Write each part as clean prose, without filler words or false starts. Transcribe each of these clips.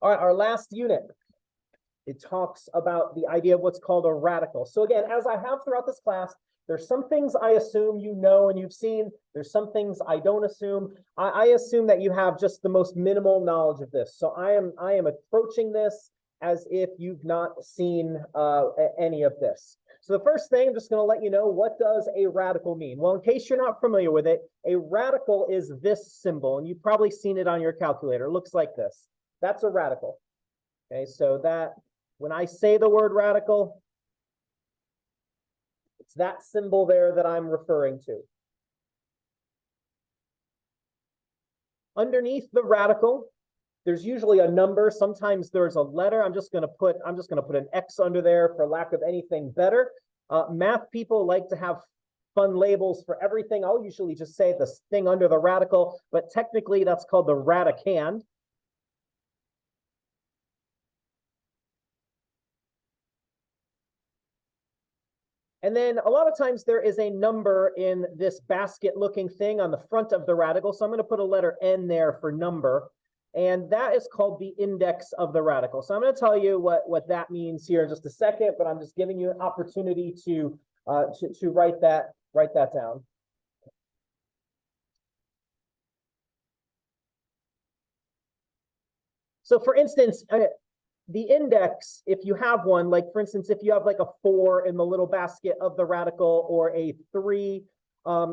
All right, our last unit, it talks about the idea of what's called a radical. So again, as I have throughout this class, there's some things I assume you know and you've seen. There's some things I don't assume. I assume that you have just the most minimal knowledge of this. So I am approaching this as if you've not seen any of this. So the first thing, I'm just going to let you know, what does a radical mean? Well, in case you're not familiar with it, a radical is this symbol, and you've probably seen it on your calculator. It looks like this. That's a radical. Okay, so that when I say the word radical, it's that symbol there that I'm referring to. Underneath the radical, there's usually a number. Sometimes there's a letter. I'm just going to put an X under there for lack of anything better. Math people like to have fun labels for everything. I'll usually just say this thing under the radical, but technically that's called the radicand. And then a lot of times there is a number in this basket looking thing on the front of the radical. So I'm going to put a letter N there for number. And that is called the index of the radical. So I'm going to tell you what that means here in just a second, but I'm just giving you an opportunity to write that down. So for instance, the index, if you have one, like for instance, if you have like a 4 in the little basket of the radical or a 3,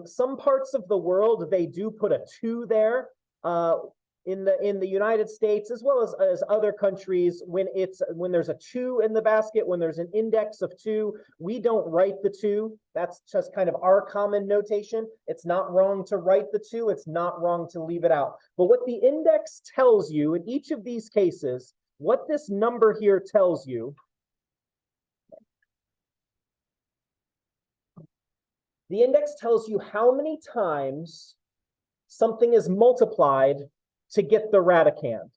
some parts of the world, they do put a 2 there. In the United States, as well as other countries, when there's a 2 in the basket, when there's an index of 2, we don't write the 2. That's just kind of our common notation. It's not wrong to write the 2. It's not wrong to leave it out. But what the index tells you in each of these cases, what this number here tells you, the index tells you how many times something is multiplied to get the radicand.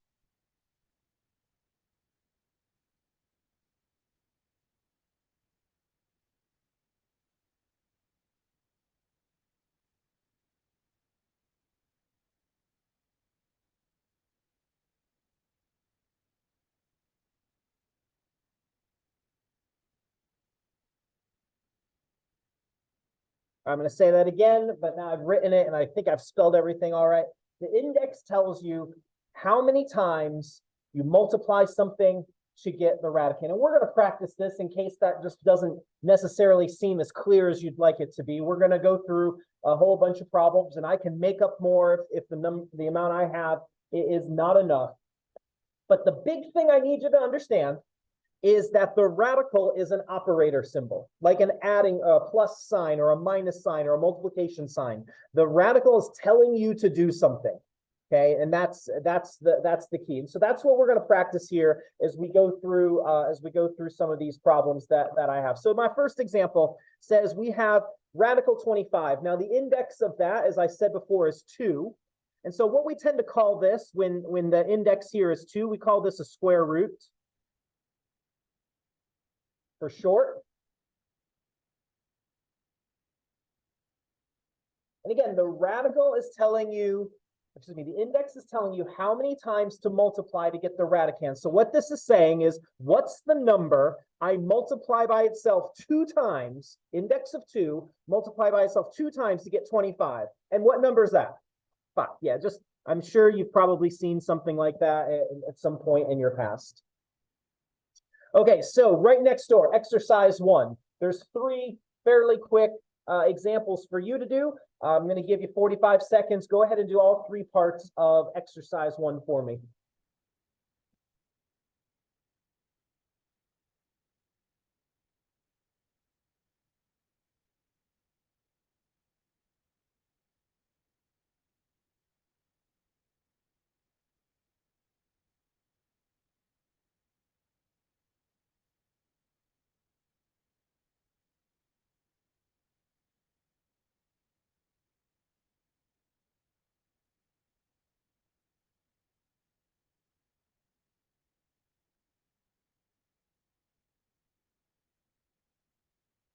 I'm going to say that again, but now I've written it and I think I've spelled everything all right. The index tells you how many times you multiply something to get the radicand. And we're going to practice this in case that just doesn't necessarily seem as clear as you'd like it to be. We're going to go through a whole bunch of problems, and I can make up more if the amount I have is not enough. But the big thing I need you to understand is that the radical is an operator symbol, like an adding a plus sign or a minus sign or a multiplication sign. The radical is telling you to do something. Okay, and that's the key. And so that's what we're going to practice here as we go through some of these problems that I have. So my first example says we have radical 25. Now the index of that, as I said before, is 2. And so what we tend to call this when the index here is 2, we call this a square root for short. And again, the radical is telling you, the index is telling you how many times to multiply to get the radicand. So what this is saying is, what's the number I multiply by itself 2 times, index of 2, multiply by itself 2 times to get 25. And what number is that? 5. Yeah, I'm sure you've probably seen something like that at some point in your past. Okay, so right next door, exercise 1. There's 3 fairly quick examples for you to do. I'm going to give you 45 seconds. Go ahead and do all 3 parts of exercise 1 for me.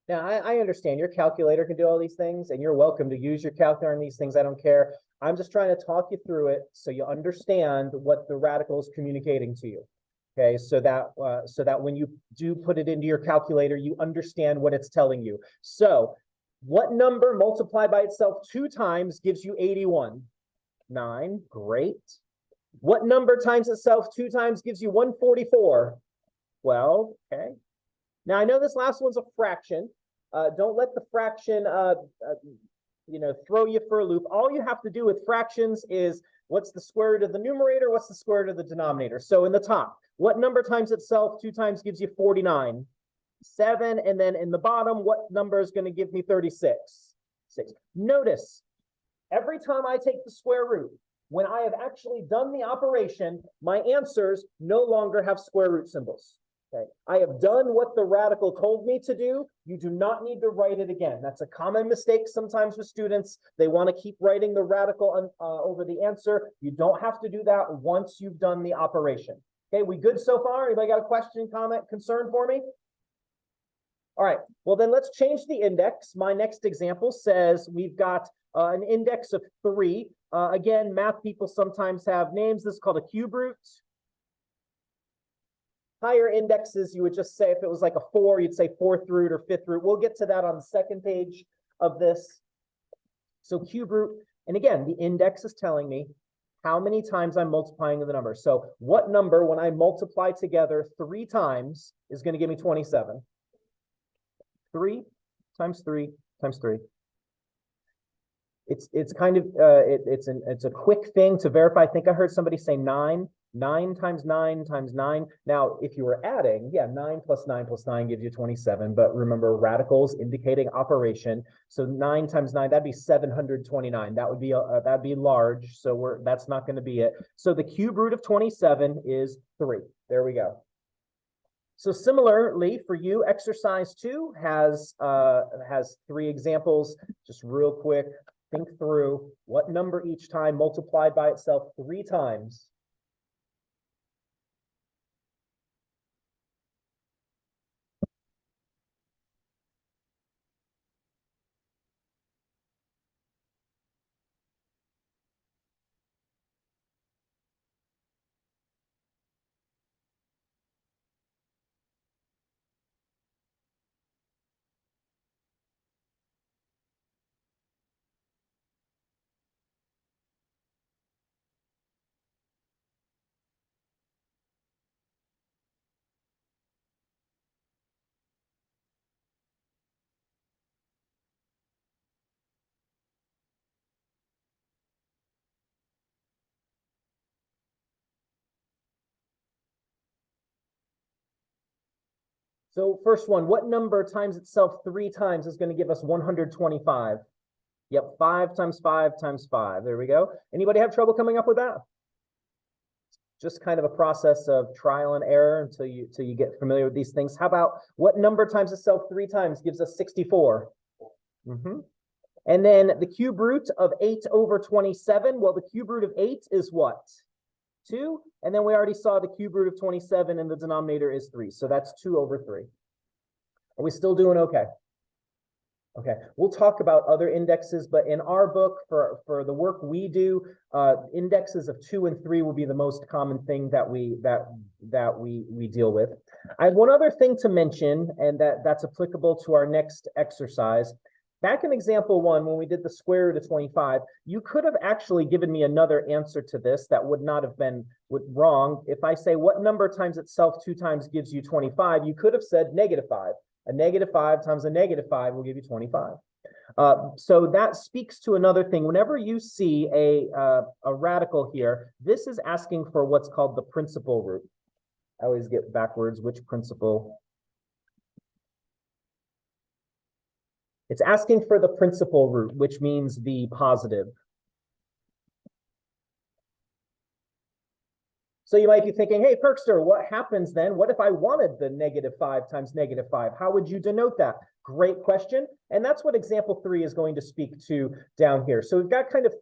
Now, I understand your calculator can do all these things, and you're welcome to use your calculator on these things. I don't care. I'm just trying to talk you through it so you understand what the radical is communicating to you. Okay, so that when you do put it into your calculator, you understand what it's telling you. So, what number multiplied by itself 2 times gives you 81? 9. Great. What number times itself 2 times gives you 144? 12. Okay. Now, I know this last one's a fraction. Don't let the fraction, throw you for a loop. All you have to do with fractions is what's the square root of the numerator? What's the square root of the denominator? So in the top, what number times itself 2 times gives you 49? 7. And then in the bottom, what number is going to give me 36? 6. Notice, every time I take the square root, when I have actually done the operation, my answers no longer have square root symbols. Okay. I have done what the radical told me to do. You do not need to write it again. That's a common mistake sometimes with students. They want to keep writing the radical over the answer. You don't have to do that once you've done the operation. Okay, we good so far? Anybody got a question, comment, concern for me? All right, well then let's change the index. My next example says we've got an index of 3. Again, math people sometimes have names. This is called a cube root. Higher indexes, you would just say, if it was like a 4, you'd say 4th root or 5th root. We'll get to that on the second page of this. So cube root, and again, the index is telling me how many times I'm multiplying the number. So what number, when I multiply together 3 times, is going to give me 27? 3 times 3 times 3. It's kind of it's a quick thing to verify. I think I heard somebody say 9. 9 times 9 times 9. Now, if you were adding, yeah, 9 plus 9 plus 9 gives you 27. But remember, radicals indicating operation. So 9 times 9, that'd be 729. That would be that'd be large. So that's not going to be it. So the cube root of 27 is 3. There we go. So similarly, for you, exercise 2 has 3 examples. Just real quick, think through what number each time multiplied by itself 3 times. So first one, what number times itself 3 times is going to give us 125? Yep, 5 times 5 times 5. There we go. Anybody have trouble coming up with that? Just kind of a process of trial and error until you get familiar with these things. How about what number times itself 3 times gives us 64? And then the cube root of 8 over 27. Well, the cube root of 8 is what? 2. And then we already saw the cube root of 27 and the denominator is 3. So that's 2 over 3. Are we still doing okay? Okay, we'll talk about other indexes, but in our book, for the work we do, indexes of 2 and 3 will be the most common thing that we deal with. I have one other thing to mention, and that's applicable to our next exercise. Back in example 1, when we did the square root of 25, you could have actually given me another answer to this that would not have been wrong. If I say what number times itself 2 times gives you 25, you could have said -5. A -5 times a -5 will give you 25. So that speaks to another thing. Whenever you see a radical here, this is asking for what's called the principal root. I always get backwards which principal. It's asking for the principal root, which means the positive. So you might be thinking, hey, Perkster, what happens then? What if I wanted the -5 times -5? How would you denote that? Great question. And that's what example 3 is going to speak to down here. So we've got kind of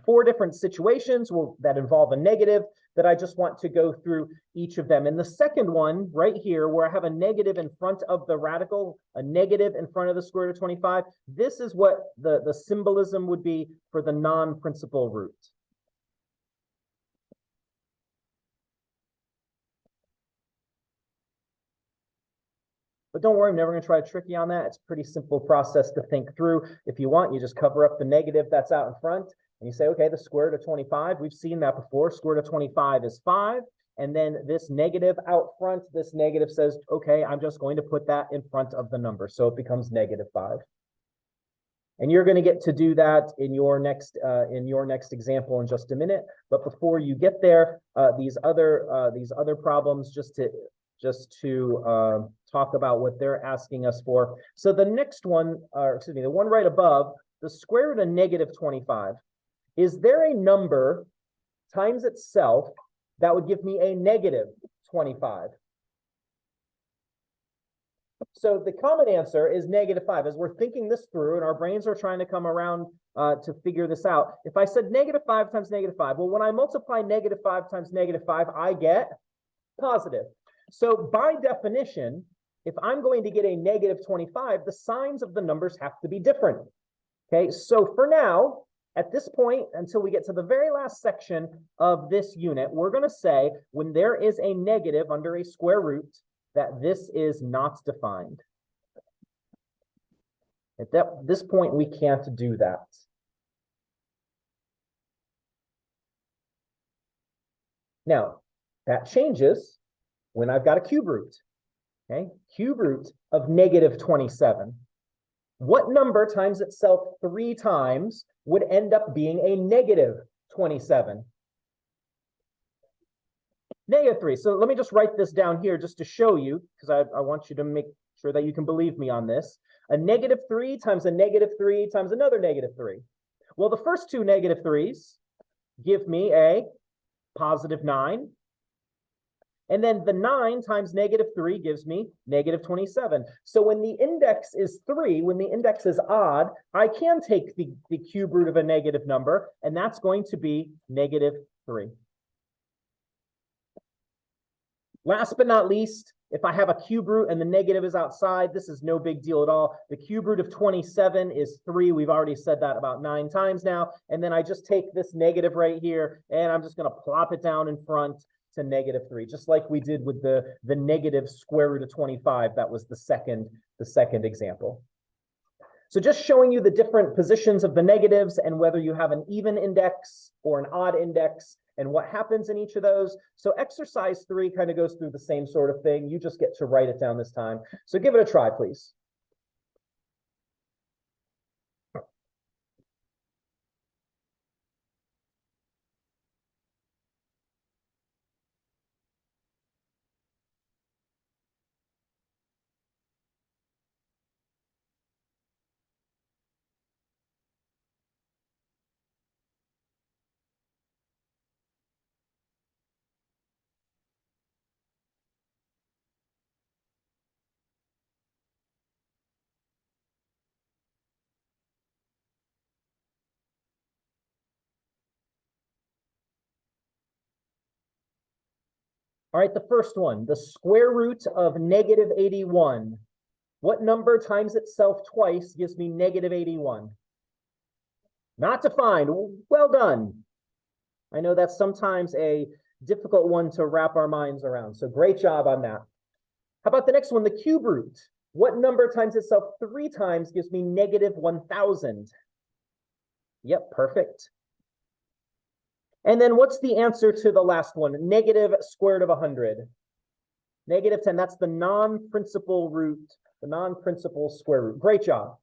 four different situations that involve a negative that I just want to go through each of them. And the second one right here, where I have a negative in front of the radical, a negative in front of the square root of 25, this is what the symbolism would be for the non-principal root. But don't worry, I'm never going to try to trick you on that. It's a pretty simple process to think through. If you want, you just cover up the negative that's out in front, and you say, okay, the square root of 25, we've seen that before. Square root of 25 is 5. And then this negative out front, this negative says, okay, I'm just going to put that in front of the number. So it becomes -5. And you're going to get to do that in your next example in just a minute. But before you get there, these other problems, just to talk about what they're asking us for. So the next one, the one right above, the square root of -25. Is there a number times itself that would give me a -25? So the common answer is -5. As we're thinking this through and our brains are trying to come around to figure this out, if I said -5 times -5, well, when I multiply -5 times -5, I get positive. So by definition, if I'm going to get a -25, the signs of the numbers have to be different. Okay, so for now, at this point, until we get to the very last section of this unit, we're going to say when there is a negative under a square root, that this is not defined. At this point, we can't do that. Now, that changes when I've got a cube root. Okay, cube root of -27. What number times itself 3 times would end up being a -27? -3. So let me just write this down here just to show you, because I want you to make sure that you can believe me on this. A -3 times a -3 times another -3. Well, the first two -3s give me a +9. And then the 9 times -3 gives me -27. So when the index is 3, when the index is odd, I can take the cube root of a negative number, and that's going to be -3. Last but not least, if I have a cube root and the negative is outside, this is no big deal at all. The cube root of 27 is 3. We've already said that about 9 times now. And then I just take this negative right here, and I'm just going to plop it down in front to -3, just like we did with the negative square root of 25. That was the second example. So just showing you the different positions of the negatives and whether you have an even index or an odd index and what happens in each of those. So exercise 3 kind of goes through the same sort of thing. You just get to write it down this time. So give it a try, please. All right, the first one, the square root of -81. What number times itself twice gives me -81? Not defined. Well done. I know that's sometimes a difficult one to wrap our minds around, so great job on that. How about the next one, the cube root? What number times itself 3 times gives me -1000? Yep, perfect. And then what's the answer to the last one? Negative square root of 100. -10, that's the non-principal root, the non-principal square root. Great job.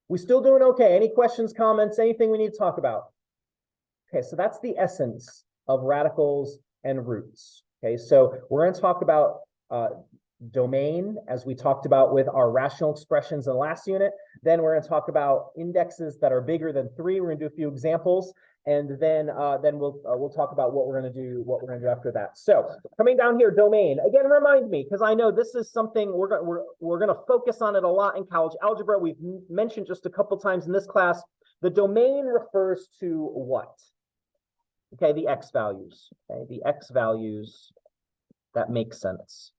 We still doing okay? Any questions, comments, anything we need to talk about? Okay, so that's the essence of radicals and roots. Okay, so we're going to talk about domain, as we talked about with our rational expressions in the last unit. Then we're going to talk about indexes that are bigger than 3. We're going to do a few examples. and then we'll talk about what we're going to do after that. So coming down here, domain again. Remind me, because I know this is something we're going to focus on it a lot in college algebra. We've mentioned just a couple times in this class. The domain refers to what? Okay, the x values. Okay, the x values. That makes sense.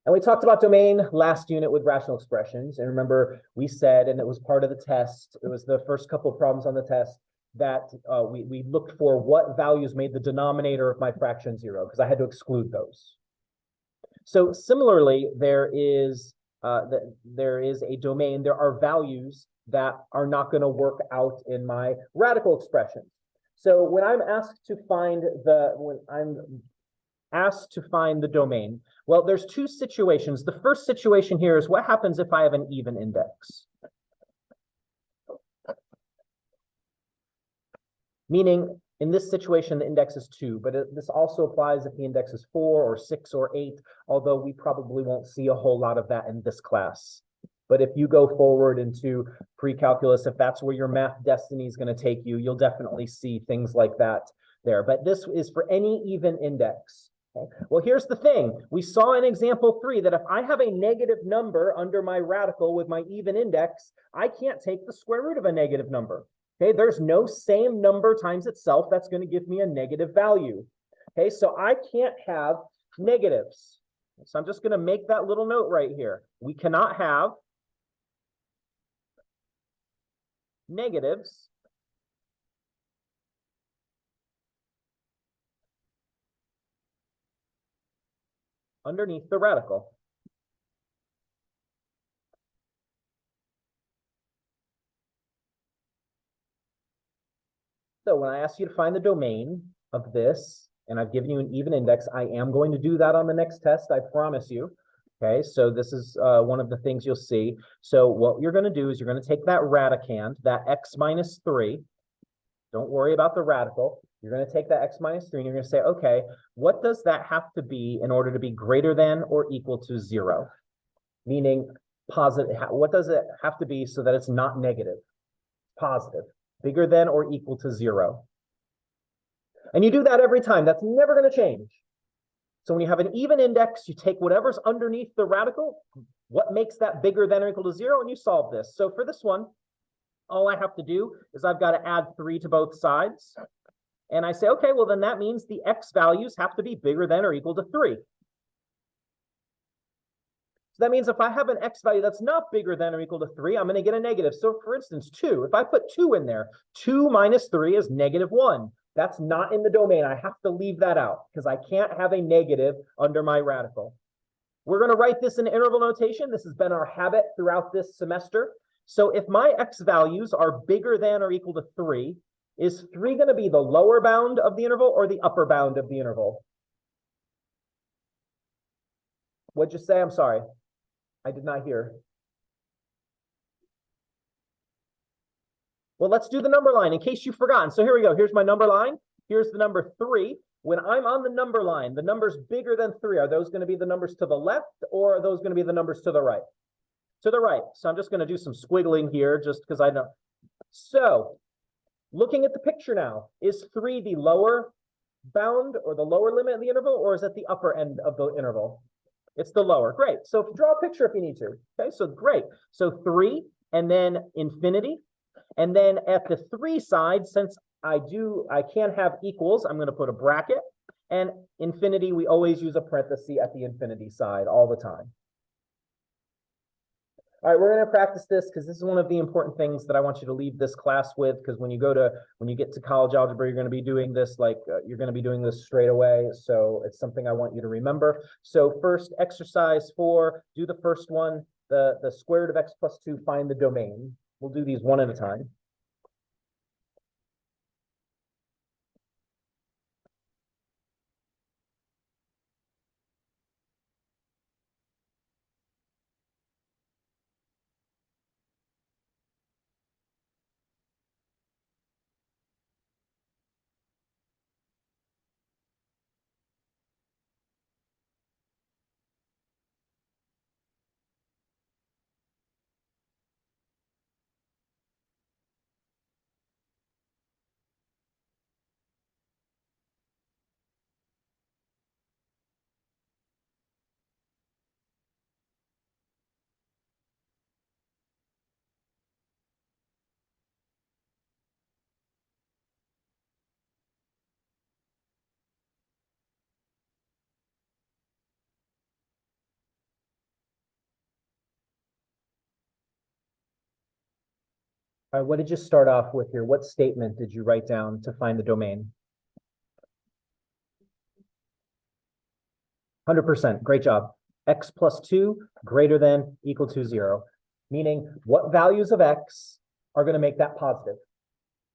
And we talked about domain last unit with rational expressions. And remember, we said, and it was part of the test, it was the first couple of problems on the test, that we looked for what values made the denominator of my fraction 0, because I had to exclude those. So similarly, there is a domain. There are values that are not going to work out in my radical expressions. So when I'm asked to find the domain, well, there's two situations. The first situation here is what happens if I have an even index? Meaning, in this situation, the index is 2, but this also applies if the index is 4 or 6 or 8, although we probably won't see a whole lot of that in this class. But if you go forward into pre-calculus, if that's where your math destiny is going to take you, you'll definitely see things like that there. But this is for any even index. Okay? Well, here's the thing. We saw in example 3 that if I have a negative number under my radical with my even index, I can't take the square root of a negative number. Okay, there's no same number times itself that's going to give me a negative value. Okay, so I can't have negatives. So I'm just going to make that little note right here. We cannot have negatives underneath the radical. So when I ask you to find the domain of this, and I've given you an even index, I am going to do that on the next test, I promise you. Okay, so this is one of the things you'll see. So what you're going to do is you're going to take that radicand, that x minus 3. Don't worry about the radical. You're going to take that x minus 3, and you're going to say, okay, what does that have to be in order to be greater than or equal to 0? Meaning positive. What does it have to be so that it's not negative? Positive. Bigger than or equal to 0. And you do that every time. That's never going to change. So when you have an even index, you take whatever's underneath the radical, what makes that bigger than or equal to 0, and you solve this. So for this one, all I have to do is I've got to add 3 to both sides. And I say, okay, well, then that means the x values have to be bigger than or equal to 3. So that means if I have an x value that's not bigger than or equal to 3, I'm going to get a negative. So for instance, 2. If I put 2 in there, 2 minus 3 is negative 1. That's not in the domain. I have to leave that out because I can't have a negative under my radical. We're going to write this in interval notation. This has been our habit throughout this semester. So if my x values are bigger than or equal to 3, is 3 going to be the lower bound of the interval or the upper bound of the interval? What'd you say? I'm sorry. I did not hear. Well, let's do the number line in case you've forgotten. So here we go. Here's my number line. Here's the number 3. When I'm on the number line, the numbers bigger than 3, are those going to be the numbers to the left, or are those going to be the numbers to the right? To the right. So I'm just going to do some squiggling here just because I know. So looking at the picture now, is 3 the lower bound or the lower limit of the interval, or is it the upper end of the interval? It's the lower. Great. So draw a picture if you need to. Okay, so great. So 3 and then infinity. And then at the 3 side, since I can't have equals, I'm going to put a bracket. And infinity, we always use a parenthesis at the infinity side all the time. All right, we're going to practice this because this is one of the important things that I want you to leave this class with, because when you get to college algebra, you're going to be doing this you're going to be doing this straight away. So it's something I want you to remember. So first, exercise 4, do the first one, the square root of x plus 2, find the domain. We'll do these one at a time. All right, what did you start off with here? What statement did you write down to find the domain? 100%, great job. X plus 2 greater than equal to 0, meaning what values of X are going to make that positive?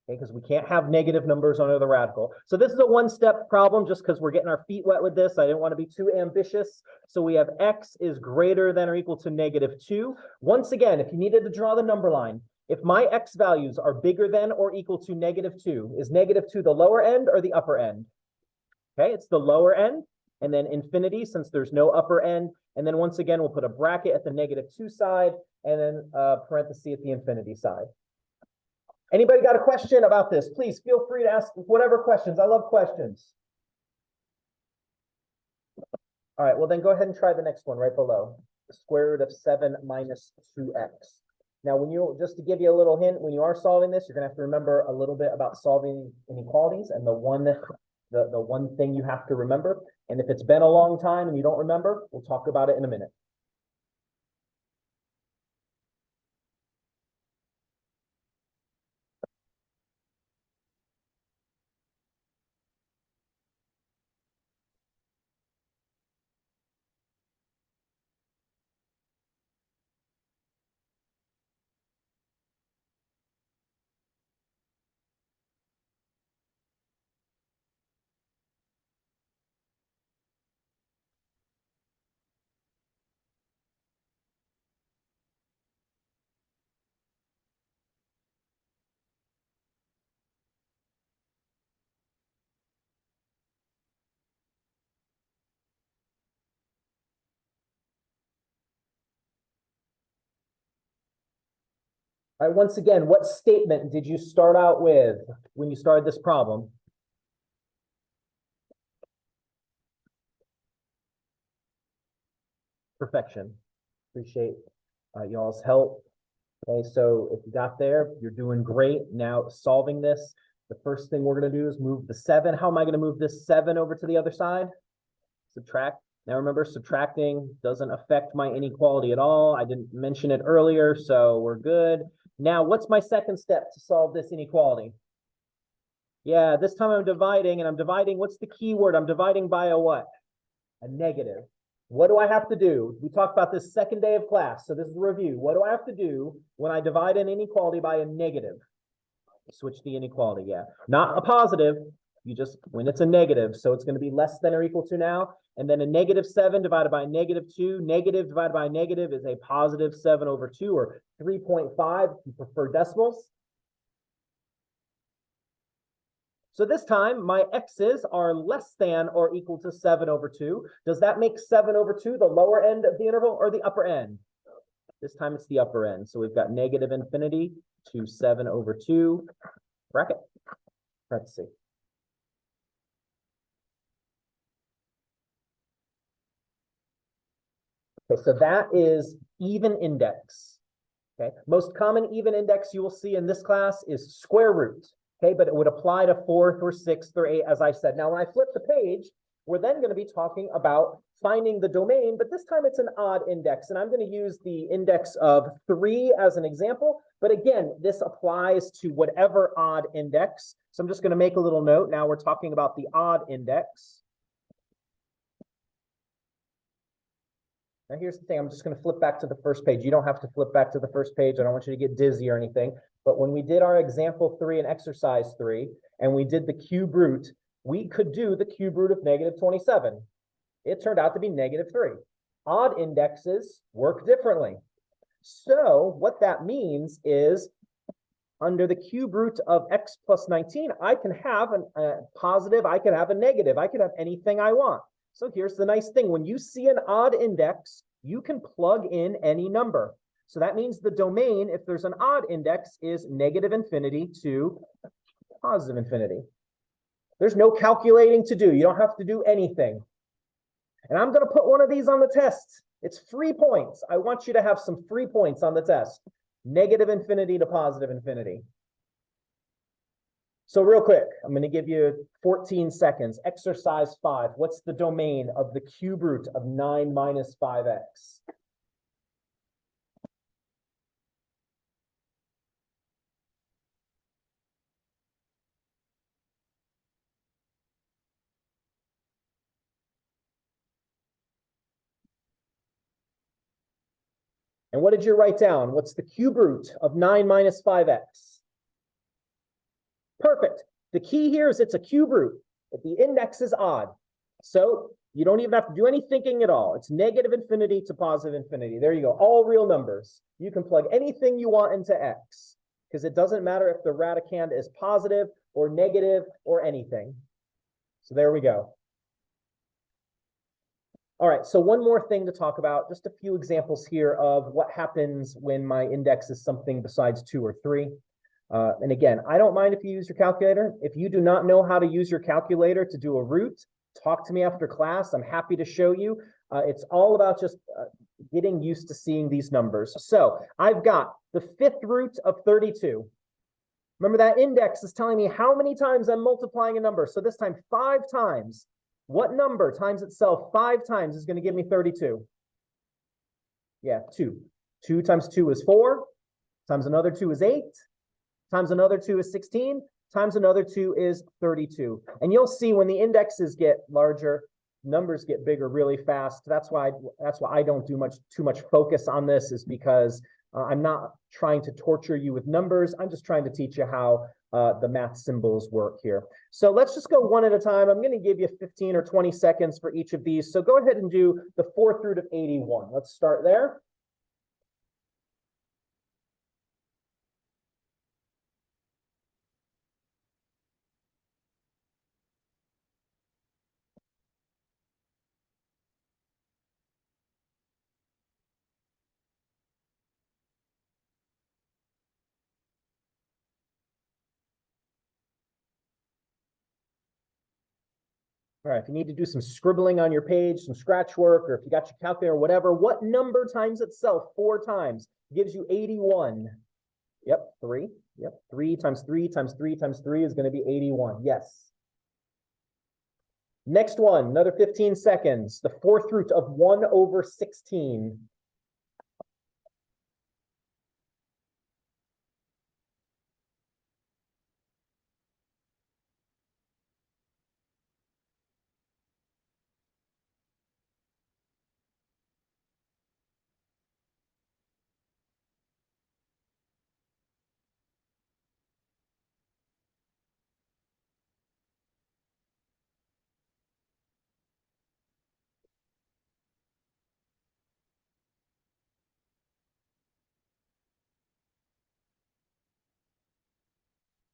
Okay, because we can't have negative numbers under the radical. So this is a one-step problem just because we're getting our feet wet with this. I didn't want to be too ambitious. So we have X is greater than or equal to -2. Once again, if you needed to draw the number line, if my X values are bigger than or equal to -2, is -2 the lower end or the upper end? Okay, it's the lower end. And then infinity, since there's no upper end. And then once again, we'll put a bracket at the -2 side and then a parenthesis at the infinity side. Anybody got a question about this? Please feel free to ask whatever questions. I love questions. All right, well then go ahead and try the next one right below. The square root of 7 minus 2x. Now, just to give you a little hint, when you are solving this, you're gonna have to remember a little bit about solving inequalities and the one thing you have to remember. And if it's been a long time and you don't remember, we'll talk about it in a minute. All right, once again, what statement did you start out with when you started this problem? Perfection. Appreciate y'all's help. Okay, so if you got there, you're doing great. Now solving this, the first thing we're going to do is move the 7. How am I going to move this 7 over to the other side? Subtract. Now remember, subtracting doesn't affect my inequality at all. I didn't mention it earlier, so we're good. Now, what's my second step to solve this inequality? Yeah, this time I'm dividing, and I'm dividing, what's the key word? I'm dividing by a what? A negative. What do I have to do? We talked about this second day of class, so this is a review. What do I have to do when I divide an inequality by a negative? Switch the inequality, yeah. Not a positive, when it's a negative, so it's going to be less than or equal to now. And then a -7 divided by a -2, negative divided by a negative is a +7 over 2, or 3.5 if you prefer decimals. So this time, my x's are less than or equal to 7 over 2. Does that make 7 over 2 the lower end of the interval or the upper end? This time it's the upper end. So we've got -infinity to 7 over 2, bracket, parenthesis. Okay, so that is even index. Okay, most common even index you will see in this class is square root. Okay, but it would apply to 4th or 6th or 8th, as I said. Now, when I flip the page, we're then going to be talking about finding the domain, but this time it's an odd index, and I'm going to use the index of 3 as an example. But again, this applies to whatever odd index. So I'm just going to make a little note. Now we're talking about the odd index. Now here's the thing, I'm just going to flip back to the first page. You don't have to flip back to the first page. I don't want you to get dizzy or anything. But when we did our example 3 and exercise 3, and we did the cube root, we could do the cube root of -27. It turned out to be -3. Odd indexes work differently. So what that means is under the cube root of x plus 19, I can have a positive, I can have a negative, I can have anything I want. So here's the nice thing. When you see an odd index, you can plug in any number. So that means the domain, if there's an odd index, is -infinity to +infinity. There's no calculating to do. You don't have to do anything. And I'm going to put one of these on the test. It's free points. I want you to have some free points on the test. -infinity to +infinity. So real quick, I'm going to give you 14 seconds. Exercise 5. What's the domain of the cube root of 9 minus 5x? And what did you write down? What's the cube root of 9 minus 5x? Perfect. The key here is it's a cube root. If the index is odd. So you don't even have to do any thinking at all. It's negative infinity to positive infinity. There you go. All real numbers. You can plug anything you want into x because it doesn't matter if the radicand is positive or negative or anything. So there we go. All right, so one more thing to talk about, just a few examples here of what happens when my index is something besides 2 or 3. And again, I don't mind if you use your calculator. If you do not know how to use your calculator to do a root, talk to me after class. I'm happy to show you. It's all about just getting used to seeing these numbers. So I've got the 5th root of 32. Remember that index is telling me how many times I'm multiplying a number. So this time 5 times. What number times itself 5 times is going to give me 32? Yeah, 2. 2 times 2 is 4. Times another 2 is 8. Times another 2 is 16. Times another 2 is 32. And you'll see when the indexes get larger, numbers get bigger really fast. That's why I don't do too much focus on this, is because I'm not trying to torture you with numbers. I'm just trying to teach you how the math symbols work here. So let's just go one at a time. I'm going to give you 15 or 20 seconds for each of these. So go ahead and do the 4th root of 81. Let's start there. All right, if you need to do some scribbling on your page, some scratch work, or if you got your calculator or whatever, what number times itself 4 times gives you 81? Yep, 3. Yep, 3 times 3 times 3 times 3 is going to be 81. Yes. Next one, another 15 seconds. The 4th root of 1 over 16.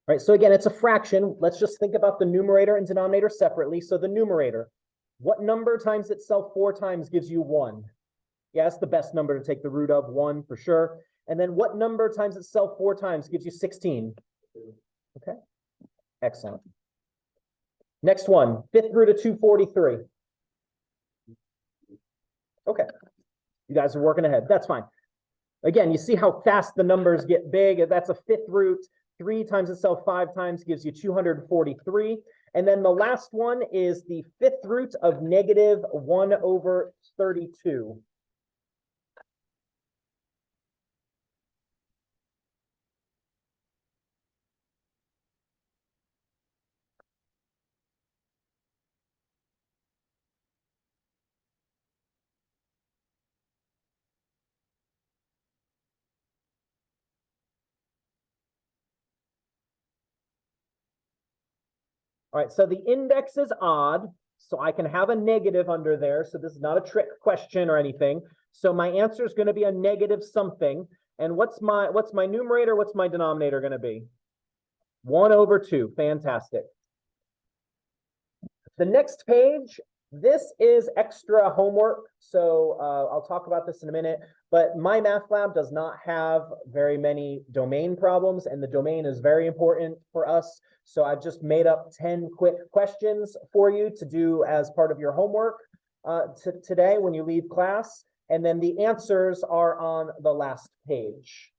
Right, so again, it's a fraction. Let's just think about the numerator and denominator separately. So the numerator, what number times itself 4 times gives you 1? Yeah, that's the best number to take the root of, 1 for sure. And then what number times itself 4 times gives you 16? Okay, excellent. Next one, 5th root of 243. Okay, you guys are working ahead. That's fine. Again, you see how fast the numbers get big. That's a 5th root. 3 times itself 5 times gives you 243. And then the last one is the 5th root of negative 1 over 32. All right, so the index is odd, so I can have a negative under there. So this is not a trick question or anything. So my answer is going to be a negative something. And what's my numerator? What's my denominator going to be? 1 over 2. Fantastic. The next page, this is extra homework. So I'll talk about this in a minute. But MyMathLab does not have very many domain problems, and the domain is very important for us. So I've just made up 10 quick questions for you to do as part of your homework today when you leave class. And then the answers are on the last page.